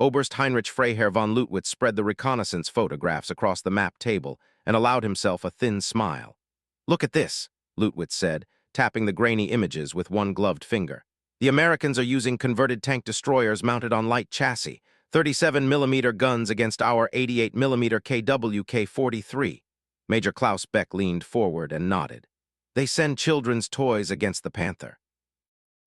Oberst Heinrich Freiherr von Leutwitz spread the reconnaissance photographs across the map table and allowed himself a thin smile. "Look at this," Leutwitz said, tapping the grainy images with one gloved finger. "The Americans are using converted tank destroyers mounted on light chassis, 37mm guns against our 88mm KWK-43. Major Klaus Beck leaned forward and nodded. "They send children's toys against the Panther.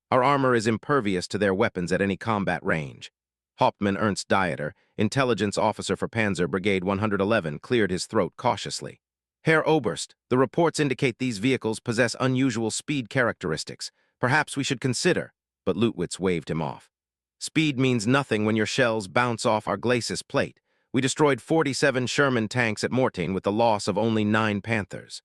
Our armor is impervious to their weapons at any combat range." Hauptmann Ernst Dieter, intelligence officer for Panzer Brigade 111, cleared his throat cautiously. "Herr Oberst, the reports indicate these vehicles possess unusual speed characteristics. Perhaps we should consider," but Leutwitz waved him off. "Speed means nothing when your shells bounce off our glacis plate. We destroyed 47 Sherman tanks at Mortain with the loss of only 9 Panthers.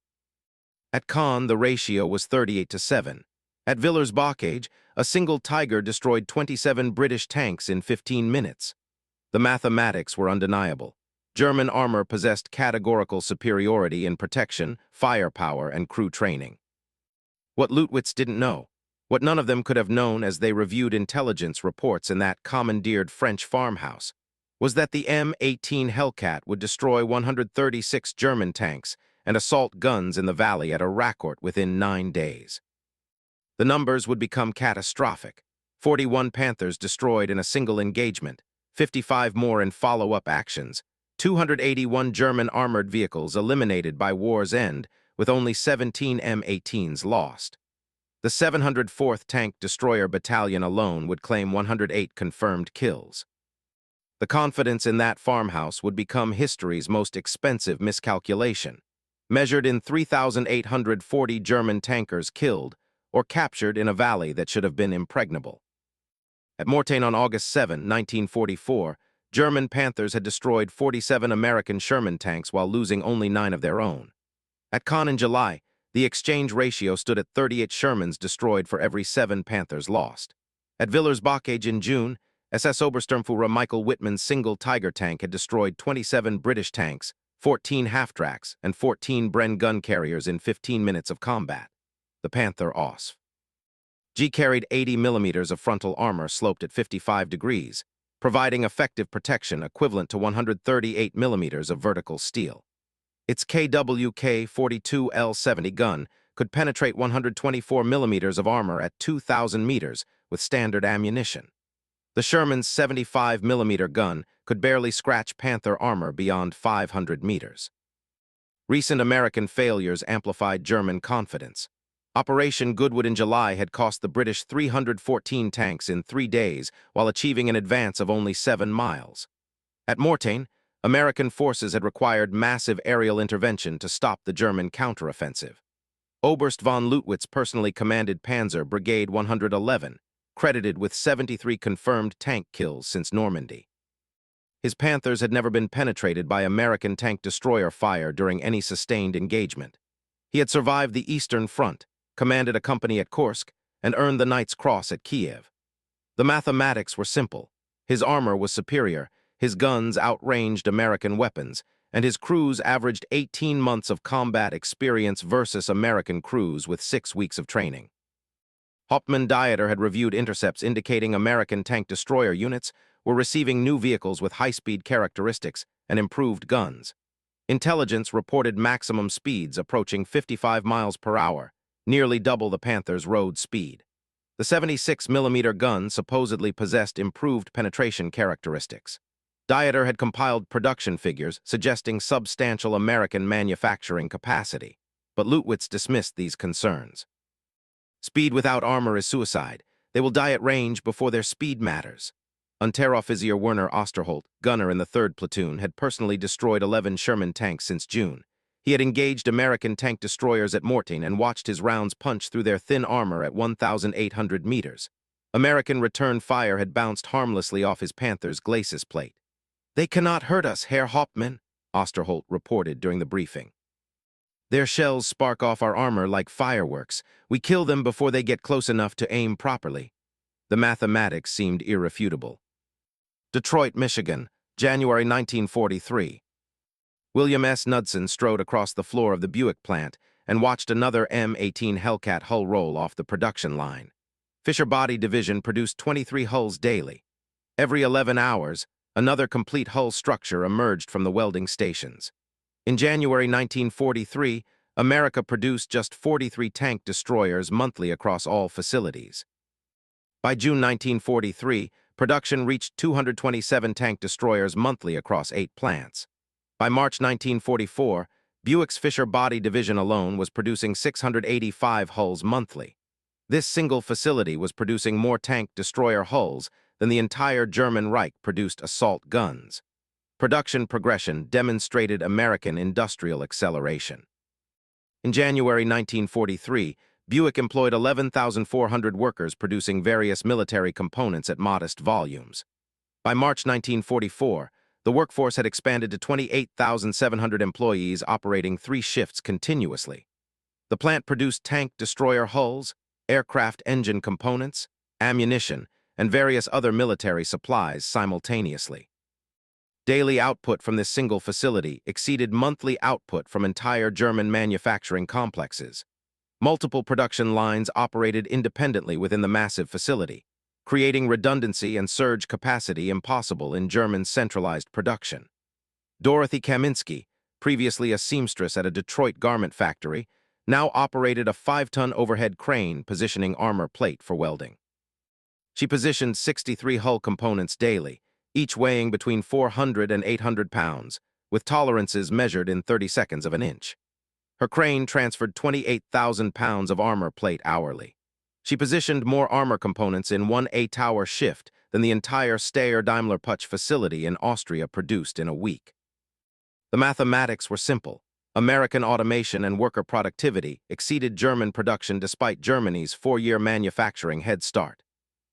At Caen, the ratio was 38-7. At Villers-Bocage, a single Tiger destroyed 27 British tanks in 15 minutes. The mathematics were undeniable. German armor possessed categorical superiority in protection, firepower, and crew training. What Leutwitz didn't know, what none of them could have known as they reviewed intelligence reports in that commandeered French farmhouse, was that the M18 Hellcat would destroy 136 German tanks and assault guns in the valley at Arracourt within 9 days. The numbers would become catastrophic. 41 Panthers destroyed in a single engagement, 55 more in follow-up actions, 281 German armored vehicles eliminated by war's end, with only 17 M18s lost. The 704th Tank Destroyer Battalion alone would claim 108 confirmed kills. The confidence in that farmhouse would become history's most expensive miscalculation, measured in 3,840 German tankers killed or captured in a valley that should have been impregnable. At Mortain on August 7, 1944, German Panthers had destroyed 47 American Sherman tanks while losing only 9 of their own. At Caen in July, the exchange ratio stood at 38 Shermans destroyed for every 7 Panthers lost. At Villers-Bocage in June, SS Obersturmführer Michael Wittmann's single Tiger tank had destroyed 27 British tanks, 14 half-tracks, and 14 Bren gun carriers in 15 minutes of combat. The Panther OSF. G carried 80 millimeters of frontal armor sloped at 55 degrees, providing effective protection equivalent to 138 millimeters of vertical steel. Its KWK-42L70 gun could penetrate 124 millimeters of armor at 2,000 meters with standard ammunition. The Sherman's 75 millimeter gun could barely scratch Panther armor beyond 500 meters. Recent American failures amplified German confidence. Operation Goodwood in July had cost the British 314 tanks in 3 days while achieving an advance of only 7 miles. At Mortain, American forces had required massive aerial intervention to stop the German counteroffensive. Oberst von Leutwitz personally commanded Panzer Brigade 111, credited with 73 confirmed tank kills since Normandy. His Panthers had never been penetrated by American tank destroyer fire during any sustained engagement. He had survived the Eastern Front, commanded a company at Kursk, and earned the Knight's Cross at Kiev. The mathematics were simple. His armor was superior, his guns outranged American weapons, and his crews averaged 18 months of combat experience versus American crews with 6 weeks of training. Hauptmann Dieter had reviewed intercepts indicating American tank destroyer units were receiving new vehicles with high-speed characteristics and improved guns. Intelligence reported maximum speeds approaching 55 miles per hour, nearly double the Panther's road speed. The 76 millimeter gun supposedly possessed improved penetration characteristics. Dieter had compiled production figures suggesting substantial American manufacturing capacity, but Leutwitz dismissed these concerns. "Speed without armor is suicide. They will die at range before their speed matters." Unteroffizier Werner Osterholt, gunner in the 3rd Platoon, had personally destroyed 11 Sherman tanks since June. He had engaged American tank destroyers at Mortain and watched his rounds punch through their thin armor at 1,800 meters. American return fire had bounced harmlessly off his Panther's glacis plate. "They cannot hurt us, Herr Hauptmann," Osterholt reported during the briefing. "Their shells spark off our armor like fireworks. We kill them before they get close enough to aim properly." The mathematics seemed irrefutable. Detroit, Michigan, January 1943. William S. Knudsen strode across the floor of the Buick plant and watched another M18 Hellcat hull roll off the production line. Fisher Body Division produced 23 hulls daily. Every 11 hours, Another complete hull structure emerged from the welding stations. In January 1943, America produced just 43 tank destroyers monthly across all facilities. By June 1943, production reached 227 tank destroyers monthly across 8 plants. By March 1944, Buick's Fisher Body Division alone was producing 685 hulls monthly. This single facility was producing more tank destroyer hulls than the entire German Reich produced assault guns. Production progression demonstrated American industrial acceleration. In January 1943, Buick employed 11,400 workers producing various military components at modest volumes. By March 1944, the workforce had expanded to 28,700 employees operating 3 shifts continuously. The plant produced tank destroyer hulls, aircraft engine components, ammunition, and various other military supplies simultaneously. Daily output from this single facility exceeded monthly output from entire German manufacturing complexes. Multiple production lines operated independently within the massive facility, creating redundancy and surge capacity impossible in German centralized production. Dorothy Kaminski, previously a seamstress at a Detroit garment factory, now operated a 5-ton overhead crane positioning armor plate for welding. She positioned 63 hull components daily, each weighing between 400 and 800 pounds, with tolerances measured in 32seconds of an inch. Her crane transferred 28,000 pounds of armor plate hourly. She positioned more armor components in 1 8-hour shift than the entire Steyr-Daimler-Puch facility in Austria produced in a week. The mathematics were simple. American automation and worker productivity exceeded German production despite Germany's 4-year manufacturing head start.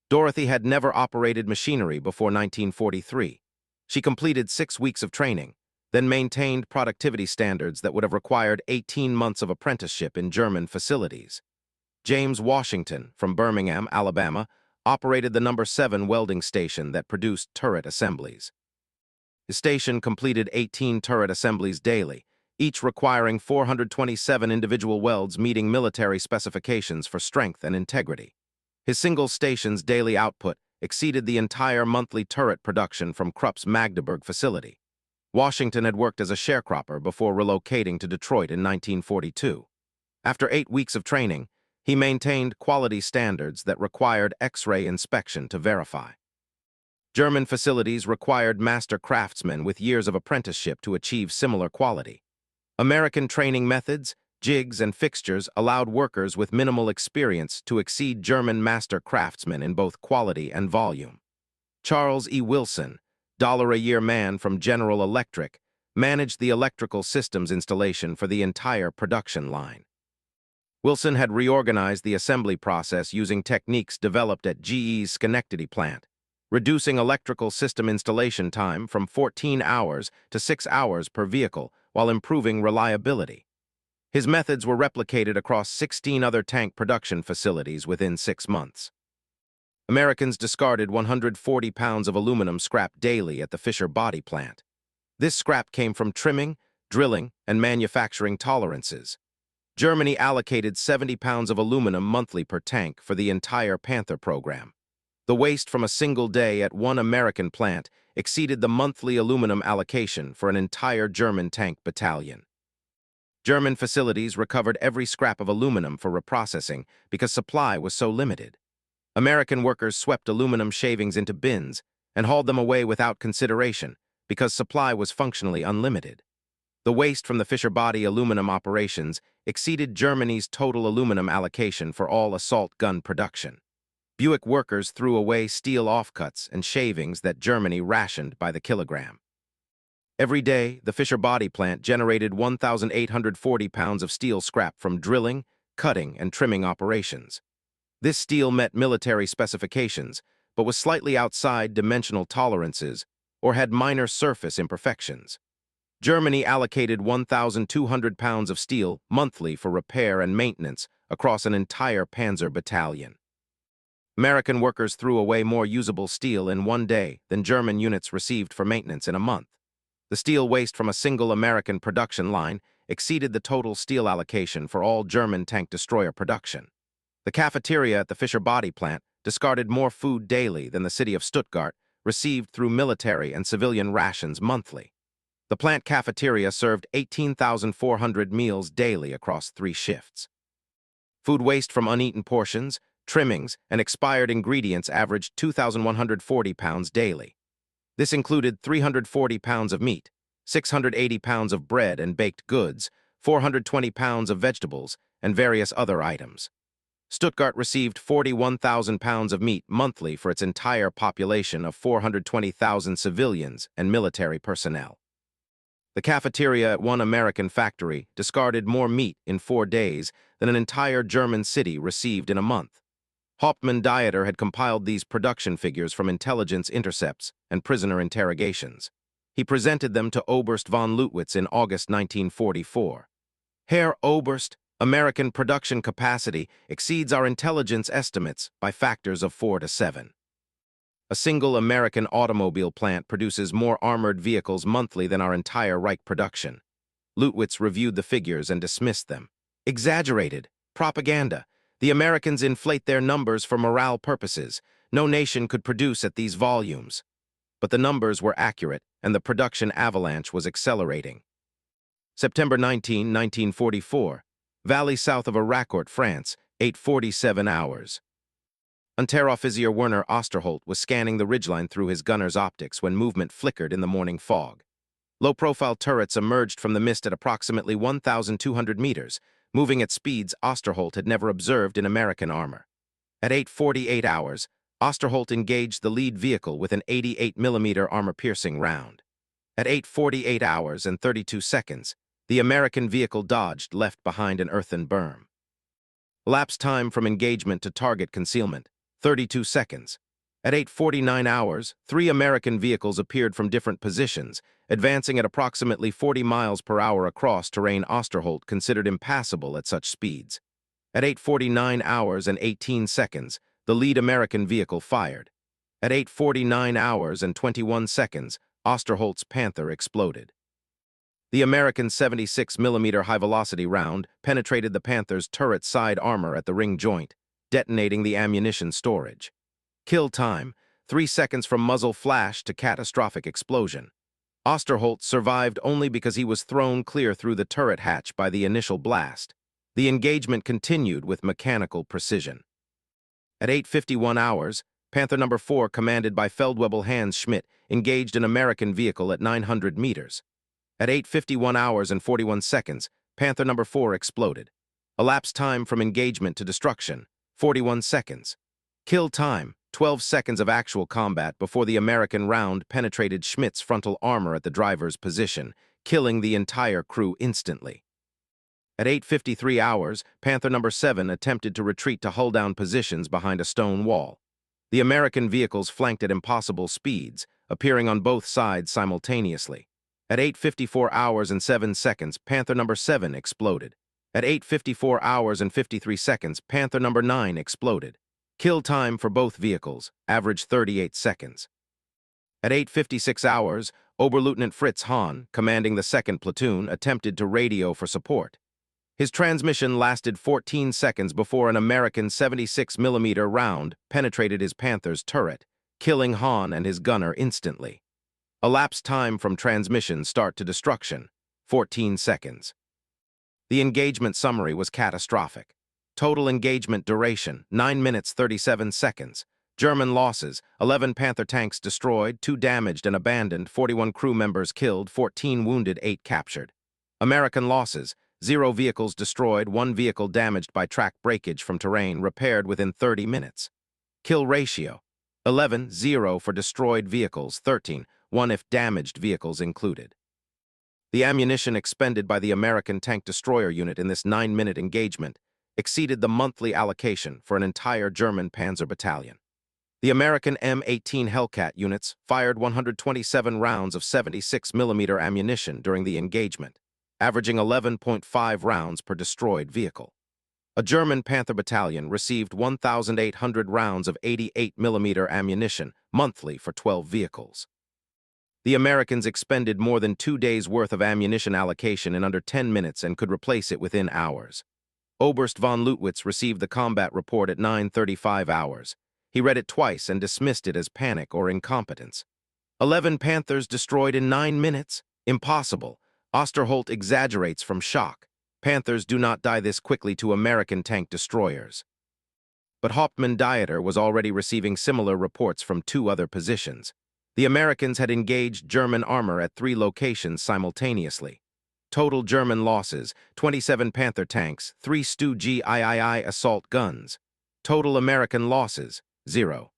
Dorothy had never operated machinery before 1943. She completed 6 weeks of training, then maintained productivity standards that would have required 18 months of apprenticeship in German facilities. James Washington, from Birmingham, Alabama, operated the No. 7 welding station that produced turret assemblies. The station completed 18 turret assemblies daily, each requiring 427 individual welds meeting military specifications for strength and integrity. His single station's daily output exceeded the entire monthly turret production from Krupp's Magdeburg facility. Washington had worked as a sharecropper before relocating to Detroit in 1942. After 8 weeks of training, he maintained quality standards that required X-ray inspection to verify. German facilities required master craftsmen with years of apprenticeship to achieve similar quality. American training methods, jigs, and fixtures allowed workers with minimal experience to exceed German master craftsmen in both quality and volume. Charles E. Wilson, $1-a-year man from General Electric, managed the electrical systems installation for the entire production line. Wilson had reorganized the assembly process using techniques developed at GE's Schenectady plant, reducing electrical system installation time from 14 hours to 6 hours per vehicle while improving reliability. His methods were replicated across 16 other tank production facilities within 6 months. Americans discarded 140 pounds of aluminum scrap daily at the Fisher Body plant. This scrap came from trimming, drilling, and manufacturing tolerances. Germany allocated 70 pounds of aluminum monthly per tank for the entire Panther program. The waste from a single day at one American plant exceeded the monthly aluminum allocation for an entire German tank battalion. German facilities recovered every scrap of aluminum for reprocessing because supply was so limited. American workers swept aluminum shavings into bins and hauled them away without consideration because supply was functionally unlimited. The waste from the Fisher Body aluminum operations exceeded Germany's total aluminum allocation for all assault gun production. Buick workers threw away steel offcuts and shavings that Germany rationed by the kilogram. Every day, the Fisher Body plant generated 1,840 pounds of steel scrap from drilling, cutting, and trimming operations. This steel met military specifications, but was slightly outside dimensional tolerances or had minor surface imperfections. Germany allocated 1,200 pounds of steel monthly for repair and maintenance across an entire Panzer battalion. American workers threw away more usable steel in one day than German units received for maintenance in a month. The steel waste from a single American production line exceeded the total steel allocation for all German tank destroyer production. The cafeteria at the Fisher Body plant discarded more food daily than the city of Stuttgart, received through military and civilian rations monthly. The plant cafeteria served 18,400 meals daily across 3 shifts. Food waste from uneaten portions, trimmings, and expired ingredients averaged 2,140 pounds daily. This included 340 pounds of meat, 680 pounds of bread and baked goods, 420 pounds of vegetables, and various other items. Stuttgart received 41,000 pounds of meat monthly for its entire population of 420,000 civilians and military personnel. The cafeteria at one American factory discarded more meat in 4 days than an entire German city received in a month. Hauptmann Dieter had compiled these production figures from intelligence intercepts and prisoner interrogations. He presented them to Oberst von Leutwitz in August 1944. Herr Oberst, American production capacity exceeds our intelligence estimates by factors of 4 to 7. A single American automobile plant produces more armored vehicles monthly than our entire Reich production. Leutwitz reviewed the figures and dismissed them. Exaggerated. Propaganda. The Americans inflate their numbers for morale purposes. No nation could produce at these volumes. But the numbers were accurate, and the production avalanche was accelerating. September 19, 1944. Valley south of Arracourt, France, 8:47 hours. Unteroffizier Werner Osterholt was scanning the ridgeline through his gunner's optics when movement flickered in the morning fog. Low-profile turrets emerged from the mist at approximately 1,200 meters, moving at speeds Osterholt had never observed in American armor. At 8:48 hours, Osterholt engaged the lead vehicle with an 88mm armor-piercing round. At 8:48 hours and 32 seconds, the American vehicle dodged left behind an earthen berm. Elapsed time from engagement to target concealment, 32 seconds. At 8:49 hours, 3 American vehicles appeared from different positions, advancing at approximately 40 miles per hour across terrain Osterholt considered impassable at such speeds. At 8:49 hours and 18 seconds, the lead American vehicle fired. At 8:49 hours and 21 seconds, Osterholt's Panther exploded. The American 76mm high-velocity round penetrated the Panther's turret side armor at the ring joint, detonating the ammunition storage. Kill time, 3 seconds from muzzle flash to catastrophic explosion. Osterholt survived only because he was thrown clear through the turret hatch by the initial blast. The engagement continued with mechanical precision. At 8:51 hours, Panther No. 4, commanded by Feldwebel Hans Schmidt, engaged an American vehicle at 900 meters. At 8:51 hours and 41 seconds, Panther No. 4 exploded. Elapsed time from engagement to destruction, 41 seconds. Kill time, 12 seconds of actual combat before the American round penetrated Schmidt's frontal armor at the driver's position, killing the entire crew instantly. At 8:53 hours, Panther No. 7 attempted to retreat to hull-down positions behind a stone wall. The American vehicles flanked at impossible speeds, appearing on both sides simultaneously. At 8:54 hours and 7 seconds, Panther No. 7 exploded. At 8:54 hours and 53 seconds, Panther No. 9 exploded. Kill time for both vehicles, averaged 38 seconds. At 8:56 hours, Oberleutnant Fritz Hahn, commanding the 2nd Platoon, attempted to radio for support. His transmission lasted 14 seconds before an American 76mm round penetrated his Panther's turret, killing Hahn and his gunner instantly. Elapsed time from transmission start to destruction, 14 seconds. The engagement summary was catastrophic. Total engagement duration, 9 minutes 37 seconds. German losses, 11 Panther tanks destroyed, 2 damaged and abandoned, 41 crew members killed, 14 wounded, 8 captured. American losses, 0 vehicles destroyed, 1 vehicle damaged by track breakage from terrain, repaired within 30 minutes. Kill ratio, 11-0 for destroyed vehicles, 13-1 if damaged vehicles included. The ammunition expended by the American Tank Destroyer unit in this 9-minute engagement exceeded the monthly allocation for an entire German Panzer battalion. The American M18 Hellcat units fired 127 rounds of 76mm ammunition during the engagement, averaging 11.5 rounds per destroyed vehicle. A German Panther battalion received 1,800 rounds of 88mm ammunition monthly for 12 vehicles. The Americans expended more than 2 days' worth of ammunition allocation in under 10 minutes and could replace it within hours. Oberst von Leutwitz received the combat report at 9:35 hours. He read it twice and dismissed it as panic or incompetence. 11 Panthers destroyed in 9 minutes? Impossible. Osterholt exaggerates from shock. Panthers do not die this quickly to American tank destroyers. But Hauptmann-Dieter was already receiving similar reports from 2 other positions. The Americans had engaged German armor at 3 locations simultaneously. Total German losses: 27 Panther tanks, 3 Stu GIII assault guns. Total American losses: 0.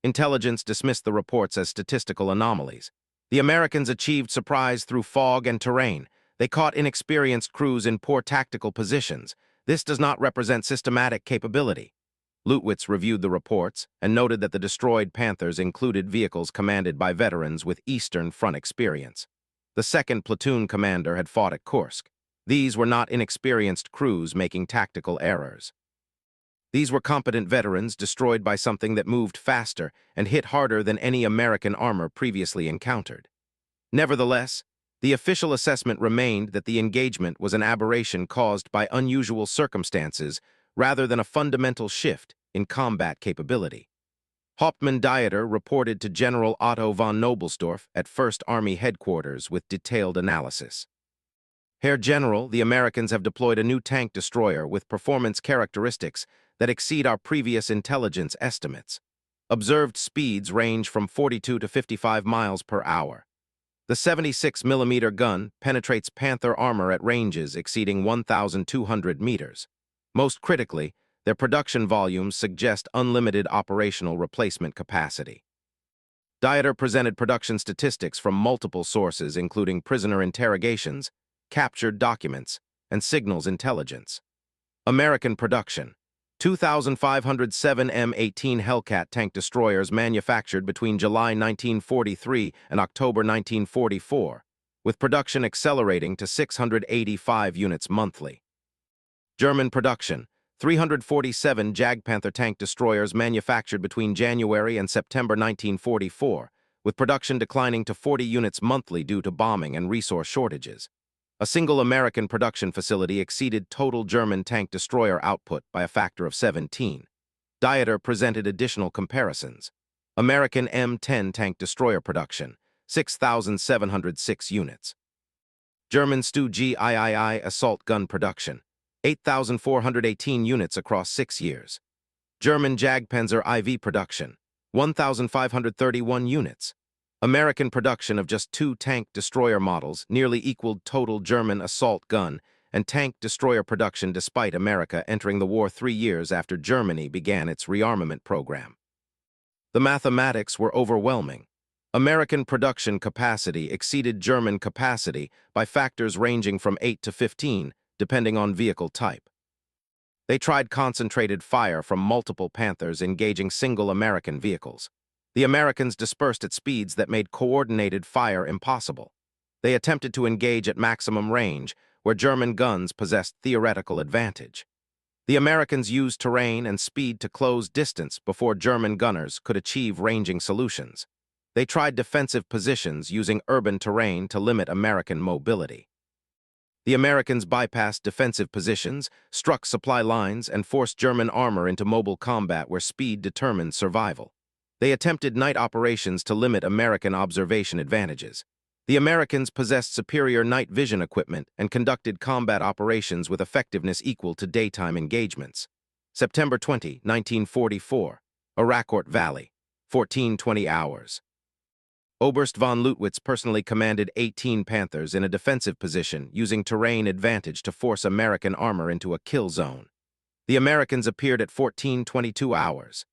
Intelligence dismissed the reports as statistical anomalies. The Americans achieved surprise through fog and terrain. They caught inexperienced crews in poor tactical positions. This does not represent systematic capability. Lutwitz reviewed the reports and noted that the destroyed Panthers included vehicles commanded by veterans with Eastern Front experience. The 2nd Platoon commander had fought at Kursk. These were not inexperienced crews making tactical errors. These were competent veterans destroyed by something that moved faster and hit harder than any American armor previously encountered. Nevertheless, the official assessment remained that the engagement was an aberration caused by unusual circumstances rather than a fundamental shift in combat capability. Hauptmann-Dieter reported to General Otto von Nobelsdorf at 1st Army Headquarters with detailed analysis. Herr General, the Americans have deployed a new tank destroyer with performance characteristics that exceed our previous intelligence estimates. Observed speeds range from 42 to 55 miles per hour. The 76mm gun penetrates Panther armor at ranges exceeding 1,200 meters. Most critically, their production volumes suggest unlimited operational replacement capacity. Dieter presented production statistics from multiple sources, including prisoner interrogations, captured documents, and signals intelligence. American production: 2,507 M18 Hellcat tank destroyers manufactured between July 1943 and October 1944, with production accelerating to 685 units monthly. German production: 347 Jagdpanther tank destroyers manufactured between January and September 1944, with production declining to 40 units monthly due to bombing and resource shortages. A single American production facility exceeded total German tank destroyer output by a factor of 17. Dieter presented additional comparisons. American M10 tank destroyer production: 6,706 units. German Stu GIII assault gun production: 8,418 units across 6 years. German Jagdpanzer IV production: 1,531 units. American production of just 2 tank destroyer models nearly equaled total German assault gun and tank destroyer production despite America entering the war 3 years after Germany began its rearmament program. The mathematics were overwhelming. American production capacity exceeded German capacity by factors ranging from 8 to 15, depending on vehicle type. They tried concentrated fire from multiple Panthers engaging single American vehicles. The Americans dispersed at speeds that made coordinated fire impossible. They attempted to engage at maximum range, where German guns possessed theoretical advantage. The Americans used terrain and speed to close distance before German gunners could achieve ranging solutions. They tried defensive positions using urban terrain to limit American mobility. The Americans bypassed defensive positions, struck supply lines, and forced German armor into mobile combat where speed determined survival. They attempted night operations to limit American observation advantages. The Americans possessed superior night vision equipment and conducted combat operations with effectiveness equal to daytime engagements. September 20, 1944, Arracourt Valley, 14:20 hours. Oberst von Lutwitz personally commanded 18 Panthers in a defensive position using terrain advantage to force American armor into a kill zone. The Americans appeared at 14:22 hours.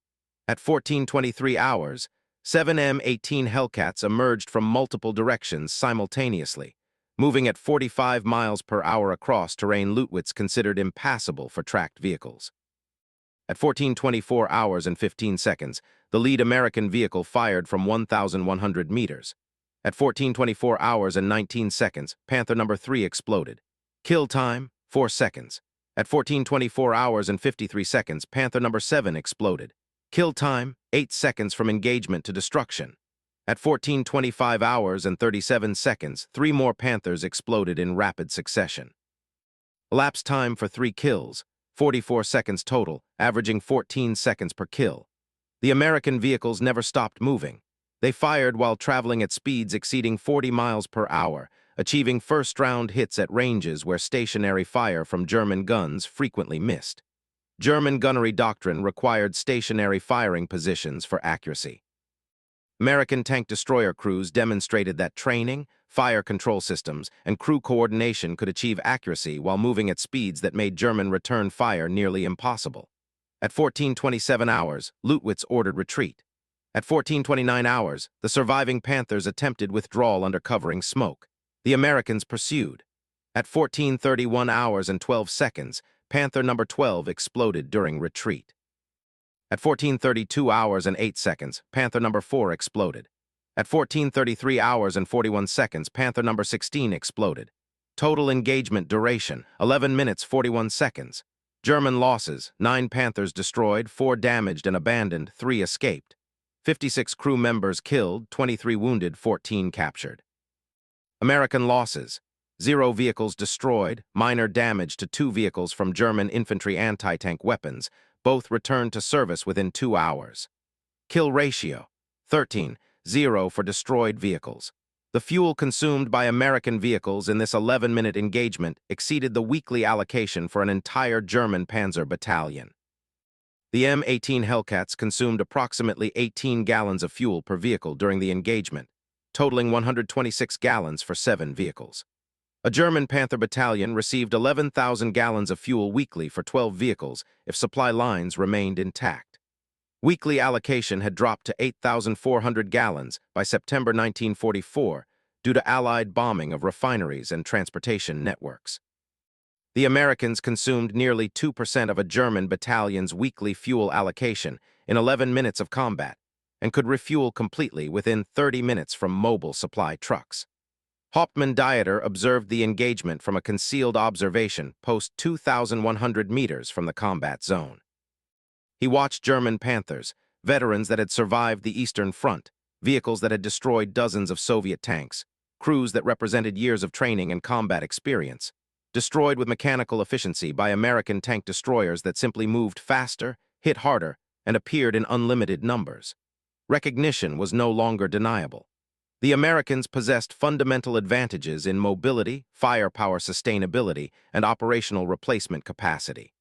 At 14:23 hours, 7 M18 Hellcats emerged from multiple directions simultaneously, moving at 45 miles per hour across terrain Lutwitz considered impassable for tracked vehicles. At 14:24 hours and 15 seconds, the lead American vehicle fired from 1,100 meters. At 14:24 hours and 19 seconds, Panther No. 3 exploded. Kill time, 4 seconds. At 14:24 hours and 53 seconds, Panther No. 7 exploded. Kill time, 8 seconds from engagement to destruction. At 14:25 hours and 37 seconds, 3 more Panthers exploded in rapid succession. Elapsed time for 3 kills, 44 seconds total, averaging 14 seconds per kill. The American vehicles never stopped moving. They fired while traveling at speeds exceeding 40 miles per hour, achieving first-round hits at ranges where stationary fire from German guns frequently missed. German gunnery doctrine required stationary firing positions for accuracy. American tank destroyer crews demonstrated that training, fire control systems, and crew coordination could achieve accuracy while moving at speeds that made German return fire nearly impossible. At 14:27 hours, Leutwitz ordered retreat. At 14:29 hours, the surviving Panthers attempted withdrawal under covering smoke. The Americans pursued. At 14:31 hours and 12 seconds, Panther number 12 exploded during retreat. At 14:32 hours and 8 seconds, Panther number 4 exploded. At 14:33 hours and 41 seconds, Panther number 16 exploded. Total engagement duration, 11 minutes 41 seconds. German losses, 9 Panthers destroyed, 4 damaged and abandoned, 3 escaped. 56 crew members killed, 23 wounded, 14 captured. American losses, 0 vehicles destroyed, minor damage to 2 vehicles from German infantry anti-tank weapons, both returned to service within 2 hours. Kill ratio, 13, 0 for destroyed vehicles. The fuel consumed by American vehicles in this 11-minute engagement exceeded the weekly allocation for an entire German Panzer battalion. The M18 Hellcats consumed approximately 18 gallons of fuel per vehicle during the engagement, totaling 126 gallons for 7 vehicles. A German Panther battalion received 11,000 gallons of fuel weekly for 12 vehicles if supply lines remained intact. Weekly allocation had dropped to 8,400 gallons by September 1944 due to Allied bombing of refineries and transportation networks. The Americans consumed nearly 2% of a German battalion's weekly fuel allocation in 11 minutes of combat and could refuel completely within 30 minutes from mobile supply trucks. Hauptmann Dieter observed the engagement from a concealed observation post 2,100 meters from the combat zone. He watched German Panthers, veterans that had survived the Eastern Front, vehicles that had destroyed dozens of Soviet tanks, crews that represented years of training and combat experience, destroyed with mechanical efficiency by American tank destroyers that simply moved faster, hit harder, and appeared in unlimited numbers. Recognition was no longer deniable. The Americans possessed fundamental advantages in mobility, firepower sustainability, and operational replacement capacity.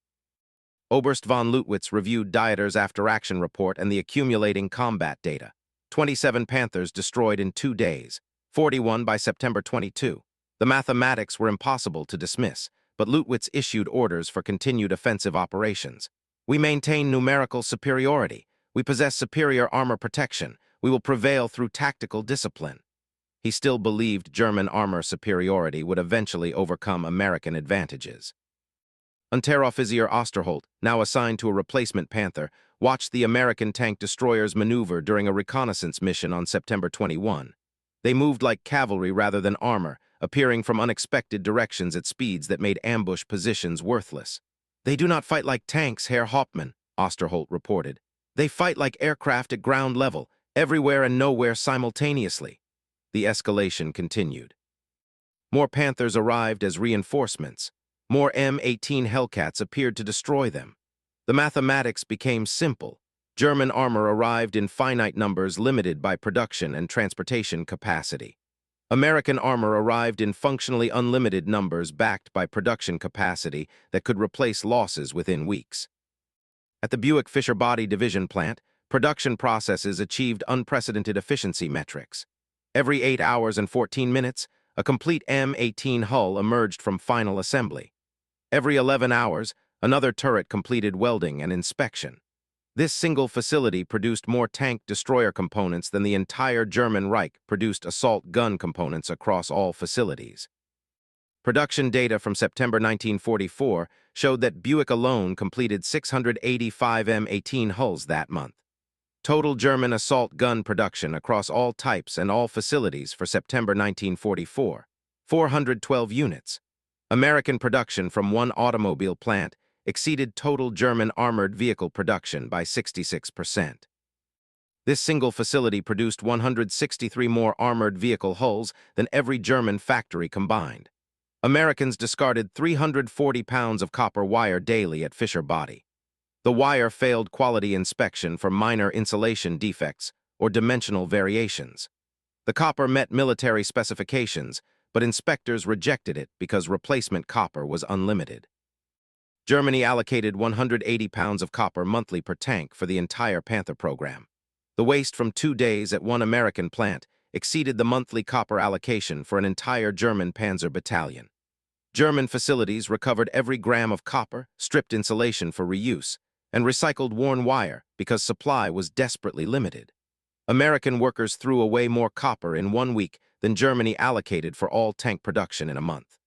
Oberst von Leutwitz reviewed Dieter's after-action report and the accumulating combat data. 27 Panthers destroyed in 2 days, 41 by September 22. The mathematics were impossible to dismiss, but Leutwitz issued orders for continued offensive operations. We maintain numerical superiority. We possess superior armor protection. We will prevail through tactical discipline. He still believed German armor superiority would eventually overcome American advantages. Unteroffizier Osterholt, now assigned to a replacement Panther, watched the American tank destroyers maneuver during a reconnaissance mission on September 21. They moved like cavalry rather than armor, appearing from unexpected directions at speeds that made ambush positions worthless. "They do not fight like tanks, Herr Hauptmann," Osterholt reported. "They fight like aircraft at ground level, everywhere and nowhere simultaneously." The escalation continued. More Panthers arrived as reinforcements. More M18 Hellcats appeared to destroy them. The mathematics became simple. German armor arrived in finite numbers limited by production and transportation capacity. American armor arrived in functionally unlimited numbers backed by production capacity that could replace losses within weeks. At the Buick Fisher Body Division plant, production processes achieved unprecedented efficiency metrics. Every 8 hours and 14 minutes, a complete M18 hull emerged from final assembly. Every 11 hours, another turret completed welding and inspection. This single facility produced more tank destroyer components than the entire German Reich produced assault gun components across all facilities. Production data from September 1944 showed that Buick alone completed 685 M18 hulls that month. Total German assault gun production across all types and all facilities for September 1944, 412 units. American production from one automobile plant exceeded total German armored vehicle production by 66%. This single facility produced 163 more armored vehicle hulls than every German factory combined. Americans discarded 340 pounds of copper wire daily at Fisher Body. The wire failed quality inspection for minor insulation defects or dimensional variations. The copper met military specifications, but inspectors rejected it because replacement copper was unlimited. Germany allocated 180 pounds of copper monthly per tank for the entire Panther program. The waste from 2 days at one American plant exceeded the monthly copper allocation for an entire German Panzer battalion. German facilities recovered every gram of copper, stripped insulation for reuse, and recycled worn wire because supply was desperately limited. American workers threw away more copper in 1 week than Germany allocated for all tank production in a month.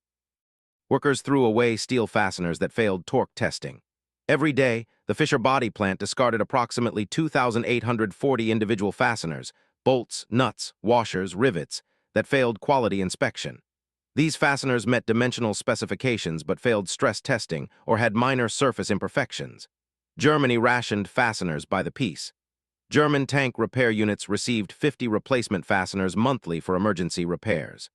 Workers threw away steel fasteners that failed torque testing. Every day, the Fisher Body plant discarded approximately 2,840 individual fasteners, bolts, nuts, washers, rivets, that failed quality inspection. These fasteners met dimensional specifications but failed stress testing or had minor surface imperfections. Germany rationed fasteners by the piece. German tank repair units received 50 replacement fasteners monthly for emergency repairs.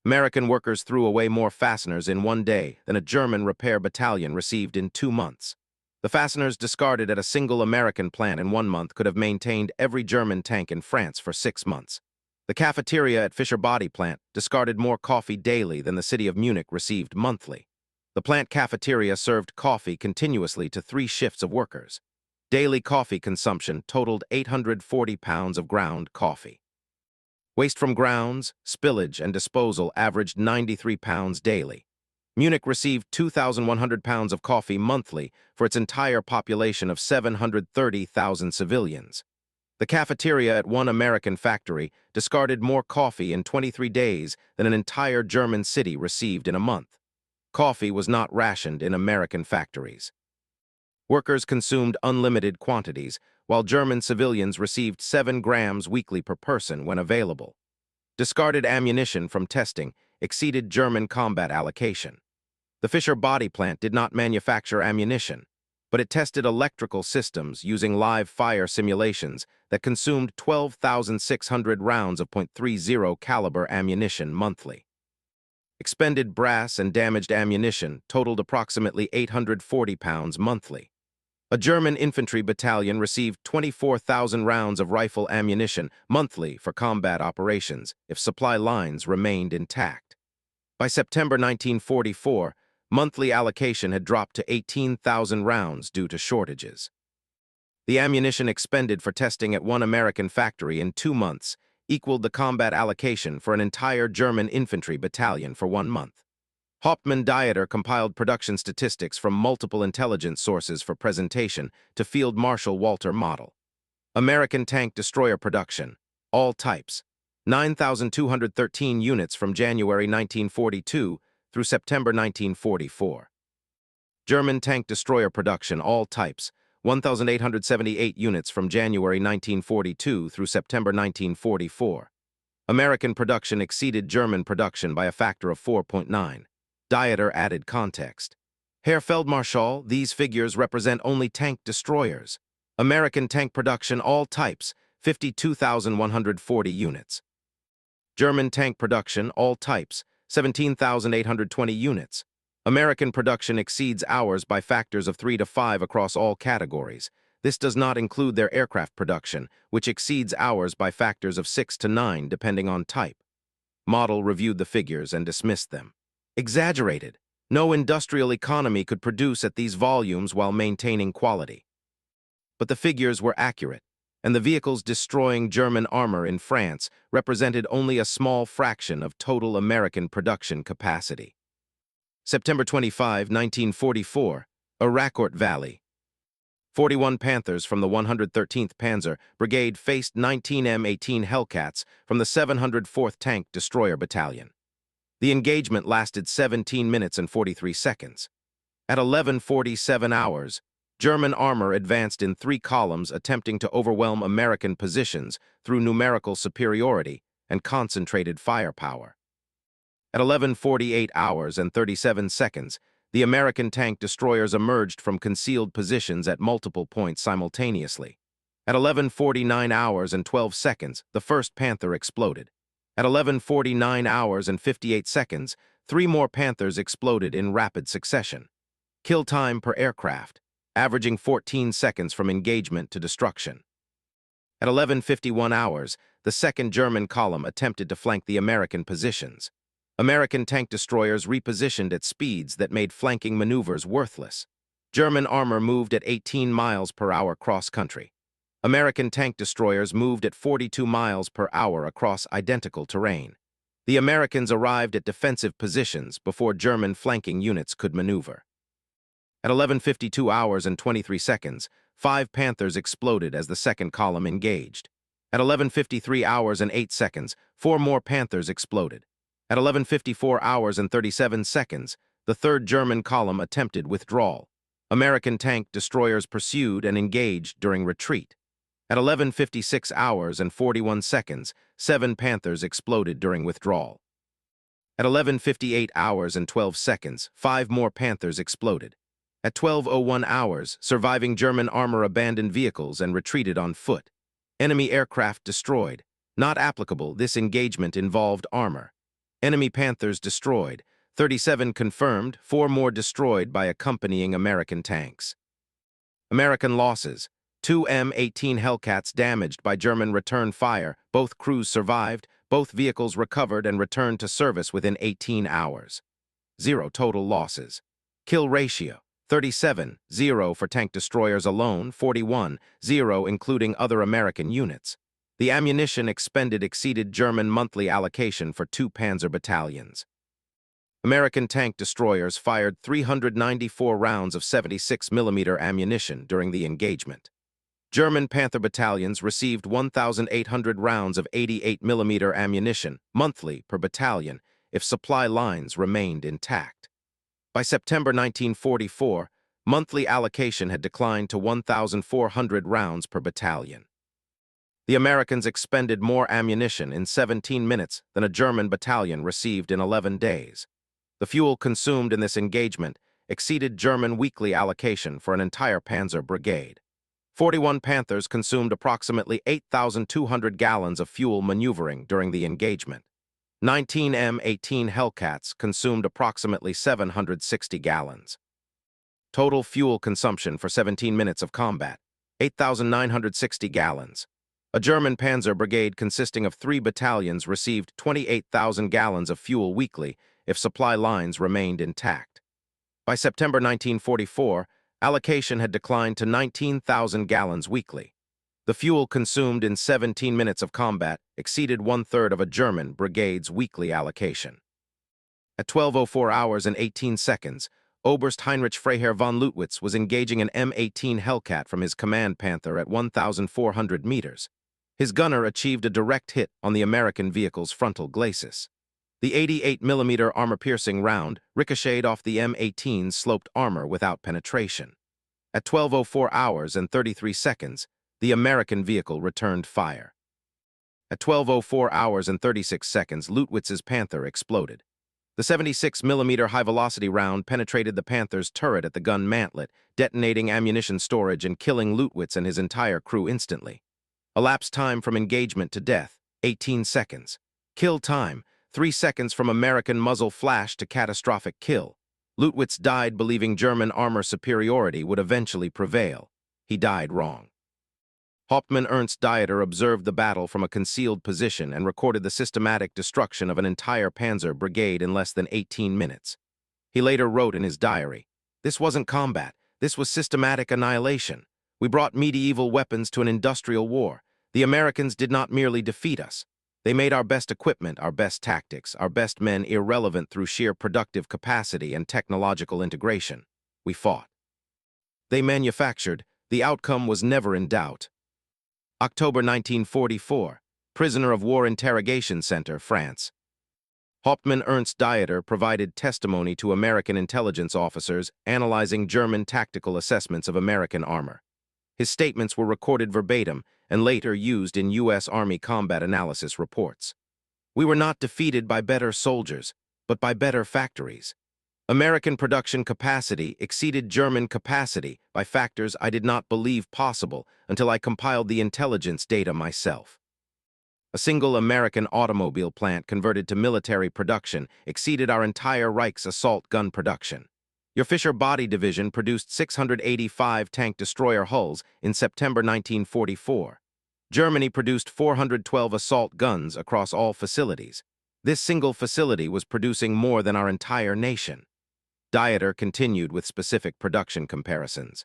American workers threw away more fasteners in 1 day than a German repair battalion received in 2 months. The fasteners discarded at a single American plant in 1 month could have maintained every German tank in France for 6 months. The cafeteria at Fisher Body plant discarded more coffee daily than the city of Munich received monthly. The plant cafeteria served coffee continuously to 3 shifts of workers. Daily coffee consumption totaled 840 pounds of ground coffee. Waste from grounds, spillage, and disposal averaged 93 pounds daily. Munich received 2,100 pounds of coffee monthly for its entire population of 730,000 civilians. The cafeteria at one American factory discarded more coffee in 23 days than an entire German city received in a month. Coffee was not rationed in American factories. Workers consumed unlimited quantities, while German civilians received 7 grams weekly per person when available. Discarded ammunition from testing exceeded German combat allocation. The Fisher Body plant did not manufacture ammunition, but it tested electrical systems using live fire simulations that consumed 12,600 rounds of .30 caliber ammunition monthly. Expended brass and damaged ammunition totaled approximately 840 pounds monthly. A German infantry battalion received 24,000 rounds of rifle ammunition monthly for combat operations if supply lines remained intact. By September 1944, monthly allocation had dropped to 18,000 rounds due to shortages. The ammunition expended for testing at one American factory in 2 months equaled the combat allocation for an entire German infantry battalion for 1 month. Hauptmann-Dieter compiled production statistics from multiple intelligence sources for presentation to Field Marshal Walter Model. American Tank Destroyer production, all types, 9,213 units from January 1942 through September 1944. German Tank Destroyer production, all types, 1,878 units from January 1942 through September 1944. American production exceeded German production by a factor of 4.9. Dieter added context. Herr Feldmarschall, these figures represent only tank destroyers. American tank production, all types, 52,140 units. German tank production, all types, 17,820 units. American production exceeds ours by factors of 3 to 5 across all categories. This does not include their aircraft production, which exceeds ours by factors of 6 to 9 depending on type. Model reviewed the figures and dismissed them. Exaggerated. No industrial economy could produce at these volumes while maintaining quality. But the figures were accurate, and the vehicles destroying German armor in France represented only a small fraction of total American production capacity. September 25, 1944, Arracourt Valley. 41 Panthers from the 113th Panzer Brigade faced 19 M18 Hellcats from the 704th Tank Destroyer Battalion. The engagement lasted 17 minutes and 43 seconds. At 11:47 hours, German armor advanced in 3 columns attempting to overwhelm American positions through numerical superiority and concentrated firepower. At 11:48 hours and 37 seconds, the American tank destroyers emerged from concealed positions at multiple points simultaneously. At 11:49 hours and 12 seconds, the first Panther exploded. At 11:49 hours and 58 seconds, 3 more Panthers exploded in rapid succession. Kill time per aircraft, averaging 14 seconds from engagement to destruction. At 11:51 hours, the second German column attempted to flank the American positions. American tank destroyers repositioned at speeds that made flanking maneuvers worthless. German armor moved at 18 miles per hour cross-country. American tank destroyers moved at 42 miles per hour across identical terrain. The Americans arrived at defensive positions before German flanking units could maneuver. At 11:52 hours and 23 seconds, 5 Panthers exploded as the second column engaged. At 11:53 hours and 8 seconds, 4 more Panthers exploded. At 11:54 hours and 37 seconds, the third German column attempted withdrawal. American tank destroyers pursued and engaged during retreat. At 11:56 hours and 41 seconds, 7 Panthers exploded during withdrawal. At 11:58 hours and 12 seconds, 5 more Panthers exploded. At 12:01 hours, surviving German armor abandoned vehicles and retreated on foot. Enemy aircraft destroyed. Not applicable, this engagement involved armor. Enemy Panthers destroyed. 37 confirmed, 4 more destroyed by accompanying American tanks. American losses: 2 M18 Hellcats damaged by German return fire. Both crews survived, both vehicles recovered and returned to service within 18 hours. 0 total losses. Kill ratio: 37, 0 for tank destroyers alone, 41, 0 including other American units. The ammunition expended exceeded German monthly allocation for 2 Panzer battalions. American tank destroyers fired 394 rounds of 76mm ammunition during the engagement. German Panther battalions received 1,800 rounds of 88mm ammunition monthly per battalion if supply lines remained intact. By September 1944, monthly allocation had declined to 1,400 rounds per battalion. The Americans expended more ammunition in 17 minutes than a German battalion received in 11 days. The fuel consumed in this engagement exceeded German weekly allocation for an entire Panzer brigade. 41 Panthers consumed approximately 8,200 gallons of fuel maneuvering during the engagement. 19 M18 Hellcats consumed approximately 760 gallons. Total fuel consumption for 17 minutes of combat: 8,960 gallons. A German Panzer brigade consisting of 3 battalions received 28,000 gallons of fuel weekly if supply lines remained intact. By September 1944, allocation had declined to 19,000 gallons weekly. The fuel consumed in 17 minutes of combat exceeded 1/3 of a German brigade's weekly allocation. At 12:04 hours and 18 seconds, Oberst Heinrich Freiherr von Leutwitz was engaging an M18 Hellcat from his command Panther at 1,400 meters. His gunner achieved a direct hit on the American vehicle's frontal glacis. The 88mm armor-piercing round ricocheted off the M18's sloped armor without penetration. At 12:04 hours and 33 seconds, the American vehicle returned fire. At 12:04 hours and 36 seconds, Leutwitz's Panther exploded. The 76mm high-velocity round penetrated the Panther's turret at the gun mantlet, detonating ammunition storage and killing Leutwitz and his entire crew instantly. Elapsed time from engagement to death: 18 seconds. Kill time: 3 seconds from American muzzle flash to catastrophic kill. Leutwitz died believing German armor superiority would eventually prevail. He died wrong. Hauptmann Ernst Dieter observed the battle from a concealed position and recorded the systematic destruction of an entire Panzer brigade in less than 18 minutes. He later wrote in his diary, "This wasn't combat, this was systematic annihilation. We brought medieval weapons to an industrial war. The Americans did not merely defeat us. They made our best equipment, our best tactics, our best men irrelevant through sheer productive capacity and technological integration. We fought. They manufactured. The outcome was never in doubt." October 1944, Prisoner of War Interrogation Center, France. Hauptmann Ernst Dieter provided testimony to American intelligence officers analyzing German tactical assessments of American armor. His statements were recorded verbatim and later used in U.S. Army combat analysis reports. "We were not defeated by better soldiers, but by better factories. American production capacity exceeded German capacity by factors I did not believe possible until I compiled the intelligence data myself. A single American automobile plant converted to military production exceeded our entire Reich's assault gun production. Your Fisher Body Division produced 685 tank destroyer hulls in September 1944. Germany produced 412 assault guns across all facilities. This single facility was producing more than our entire nation. Dieter continued with specific production comparisons.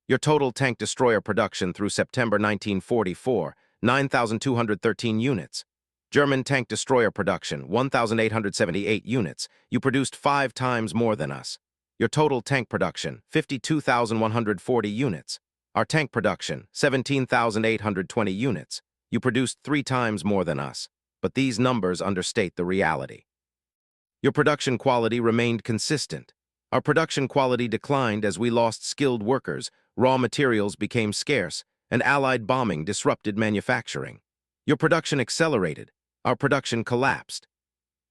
Your total tank destroyer production through September 1944, 9,213 units. German tank destroyer production, 1,878 units. You produced 5 times more than us. Your total tank production, 52,140 units. Our tank production, 17,820 units. You produced 3 times more than us. But these numbers understate the reality. Your production quality remained consistent. Our production quality declined as we lost skilled workers, raw materials became scarce, and Allied bombing disrupted manufacturing. Your production accelerated. Our production collapsed.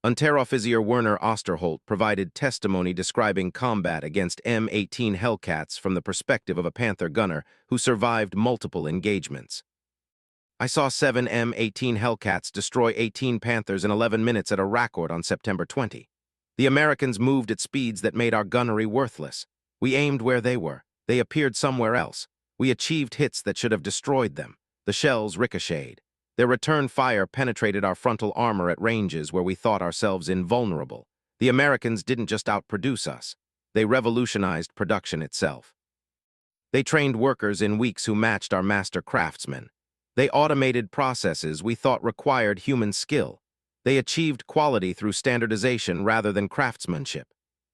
Unteroffizier Werner Osterholt provided testimony describing combat against M18 Hellcats from the perspective of a Panther gunner who survived multiple engagements. I saw 7 M18 Hellcats destroy 18 Panthers in 11 minutes at Arracourt on September 20. The Americans moved at speeds that made our gunnery worthless. We aimed where they were. They appeared somewhere else. We achieved hits that should have destroyed them. The shells ricocheted. Their return fire penetrated our frontal armor at ranges where we thought ourselves invulnerable. The Americans didn't just outproduce us. They revolutionized production itself. They trained workers in weeks who matched our master craftsmen. They automated processes we thought required human skill. They achieved quality through standardization rather than craftsmanship.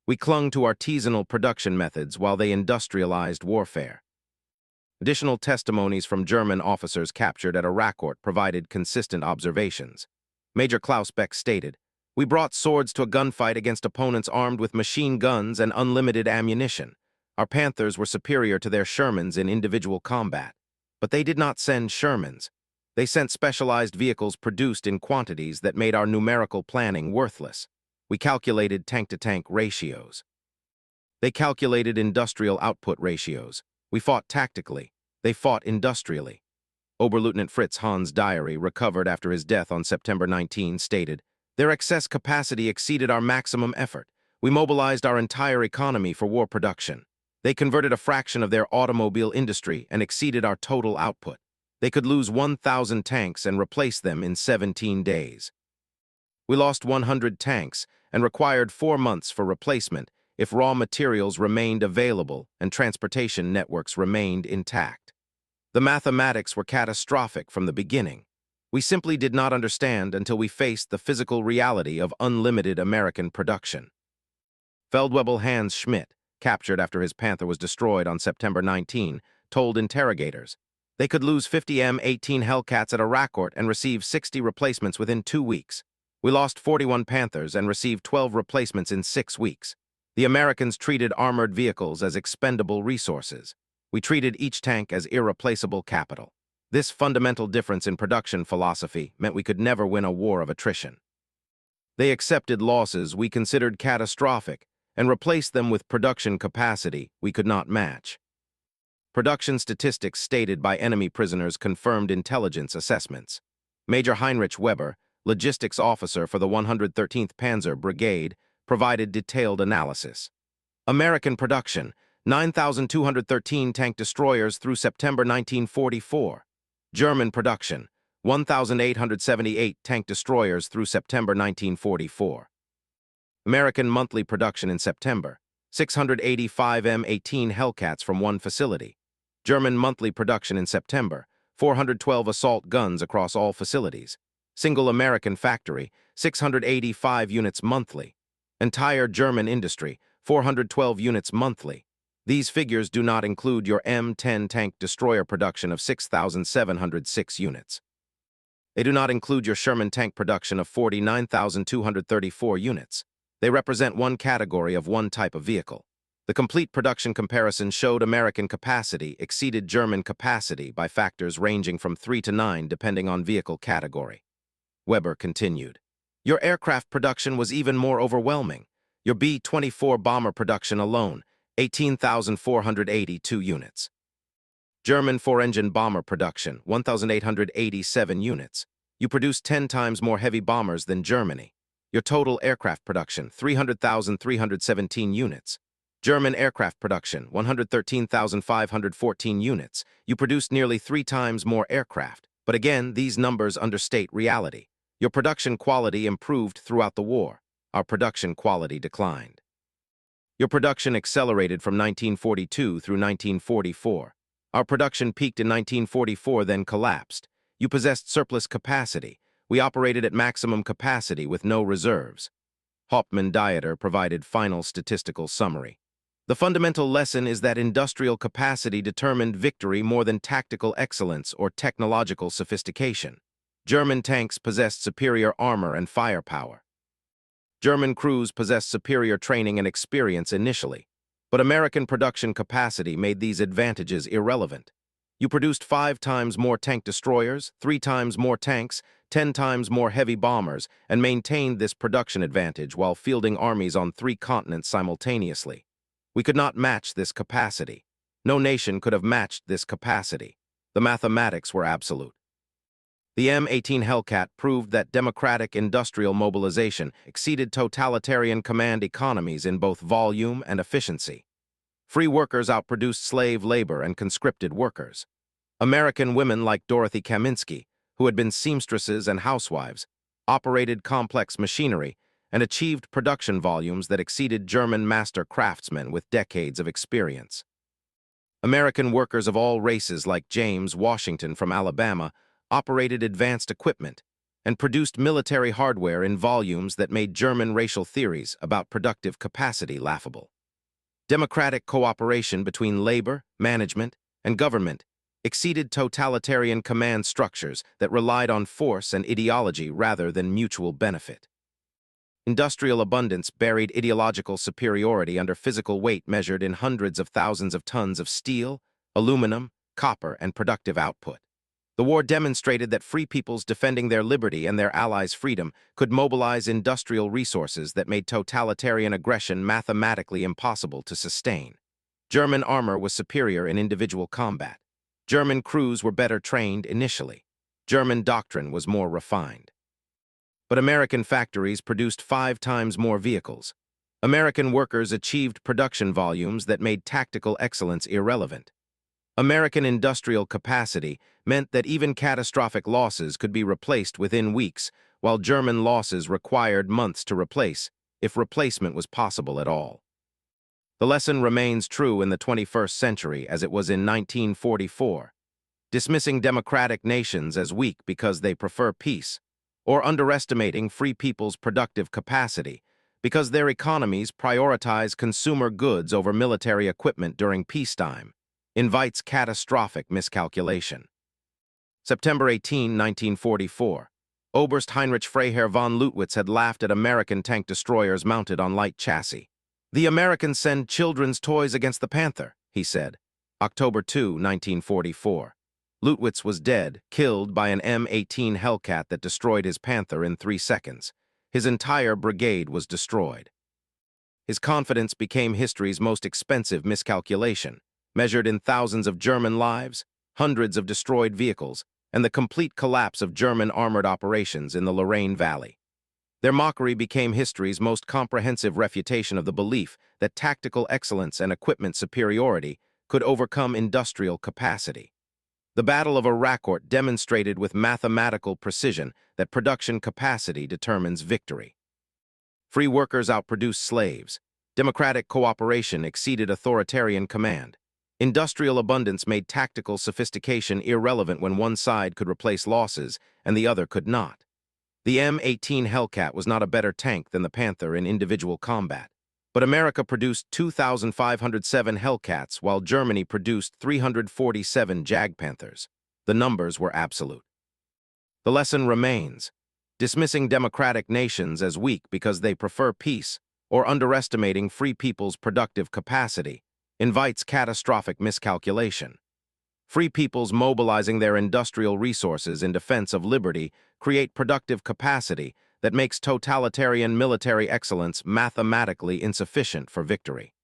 We clung to artisanal production methods while they industrialized warfare. Additional testimonies from German officers captured at Arracourt provided consistent observations. Major Klaus Beck stated, "We brought swords to a gunfight against opponents armed with machine guns and unlimited ammunition. Our Panthers were superior to their Shermans in individual combat. But they did not send Shermans. They sent specialized vehicles produced in quantities that made our numerical planning worthless. We calculated tank-to-tank ratios. They calculated industrial output ratios. We fought tactically. They fought industrially." Oberleutnant Fritz Hahn's diary, recovered after his death on September 19, stated, "Their excess capacity exceeded our maximum effort. We mobilized our entire economy for war production. They converted a fraction of their automobile industry and exceeded our total output. They could lose 1,000 tanks and replace them in 17 days. We lost 100 tanks and required 4 months for replacement if raw materials remained available and transportation networks remained intact. The mathematics were catastrophic from the beginning. We simply did not understand until we faced the physical reality of unlimited American production." Feldwebel Hans Schmidt, captured after his Panther was destroyed on September 19, told interrogators, "They could lose 50 M18 Hellcats at Arracourt and receive 60 replacements within 2 weeks. We lost 41 Panthers and received 12 replacements in 6 weeks. The Americans treated armored vehicles as expendable resources. We treated each tank as irreplaceable capital. This fundamental difference in production philosophy meant we could never win a war of attrition. They accepted losses we considered catastrophic and replaced them with production capacity we could not match. Production statistics stated by enemy prisoners confirmed intelligence assessments. Major Heinrich Weber, logistics officer for the 113th Panzer Brigade, provided detailed analysis. American production, 9,213 tank destroyers through September 1944. German production, 1,878 tank destroyers through September 1944. American monthly production in September, 685 M18 Hellcats from one facility. German monthly production in September, 412 assault guns across all facilities. Single American factory, 685 units monthly. Entire German industry, 412 units monthly. These figures do not include your M10 tank destroyer production of 6,706 units. They do not include your Sherman tank production of 49,234 units. They represent one category of one type of vehicle. The complete production comparison showed American capacity exceeded German capacity by factors ranging from 3 to 9 depending on vehicle category. Weber continued, "Your aircraft production was even more overwhelming. Your B-24 bomber production alone, 18,482 units. German 4-engine bomber production, 1,887 units. You produced 10 times more heavy bombers than Germany. Your total aircraft production, 300,317 units. German aircraft production, 113,514 units. You produced nearly 3 times more aircraft. But again, these numbers understate reality. Your production quality improved throughout the war. Our production quality declined. Your production accelerated from 1942 through 1944. Our production peaked in 1944, then collapsed. You possessed surplus capacity. We operated at maximum capacity with no reserves. Hauptmann-Dieter provided final statistical summary. The fundamental lesson is that industrial capacity determined victory more than tactical excellence or technological sophistication. German tanks possessed superior armor and firepower. German crews possessed superior training and experience initially, but American production capacity made these advantages irrelevant. You produced 5 times more tank destroyers, 3 times more tanks, 10 times more heavy bombers, and maintained this production advantage while fielding armies on 3 continents simultaneously. We could not match this capacity. No nation could have matched this capacity. The mathematics were absolute. The M18 Hellcat proved that democratic industrial mobilization exceeded totalitarian command economies in both volume and efficiency. Free workers outproduced slave labor and conscripted workers. American women like Dorothy Kaminsky, who had been seamstresses and housewives, operated complex machinery and achieved production volumes that exceeded German master craftsmen with decades of experience. American workers of all races like James Washington from Alabama operated advanced equipment and produced military hardware in volumes that made German racial theories about productive capacity laughable. Democratic cooperation between labor, management, and government exceeded totalitarian command structures that relied on force and ideology rather than mutual benefit. Industrial abundance buried ideological superiority under physical weight measured in hundreds of thousands of tons of steel, aluminum, copper, and productive output. The war demonstrated that free peoples defending their liberty and their allies' freedom could mobilize industrial resources that made totalitarian aggression mathematically impossible to sustain. German armor was superior in individual combat. German crews were better trained initially. German doctrine was more refined. But American factories produced 5 times more vehicles. American workers achieved production volumes that made tactical excellence irrelevant. American industrial capacity meant that even catastrophic losses could be replaced within weeks, while German losses required months to replace, if replacement was possible at all. The lesson remains true in the 21st century as it was in 1944. Dismissing democratic nations as weak because they prefer peace, or underestimating free people's productive capacity because their economies prioritize consumer goods over military equipment during peacetime, invites catastrophic miscalculation. September 18, 1944. Oberst Heinrich Freiherr von Leutwitz had laughed at American tank destroyers mounted on light chassis. "The Americans send children's toys against the Panther," he said. October 2, 1944. Leutwitz was dead, killed by an M18 Hellcat that destroyed his Panther in 3 seconds. His entire brigade was destroyed. His confidence became history's most expensive miscalculation, measured in thousands of German lives, hundreds of destroyed vehicles, and the complete collapse of German armored operations in the Lorraine Valley. Their mockery became history's most comprehensive refutation of the belief that tactical excellence and equipment superiority could overcome industrial capacity. The Battle of Arracourt demonstrated with mathematical precision that production capacity determines victory. Free workers outproduced slaves. Democratic cooperation exceeded authoritarian command. Industrial abundance made tactical sophistication irrelevant when one side could replace losses and the other could not. The M18 Hellcat was not a better tank than the Panther in individual combat, but America produced 2,507 Hellcats while Germany produced 347 Jag Panthers. The numbers were absolute. The lesson remains: dismissing democratic nations as weak because they prefer peace or underestimating free people's productive capacity invites catastrophic miscalculation. Free peoples mobilizing their industrial resources in defense of liberty create productive capacity that makes totalitarian military excellence mathematically insufficient for victory.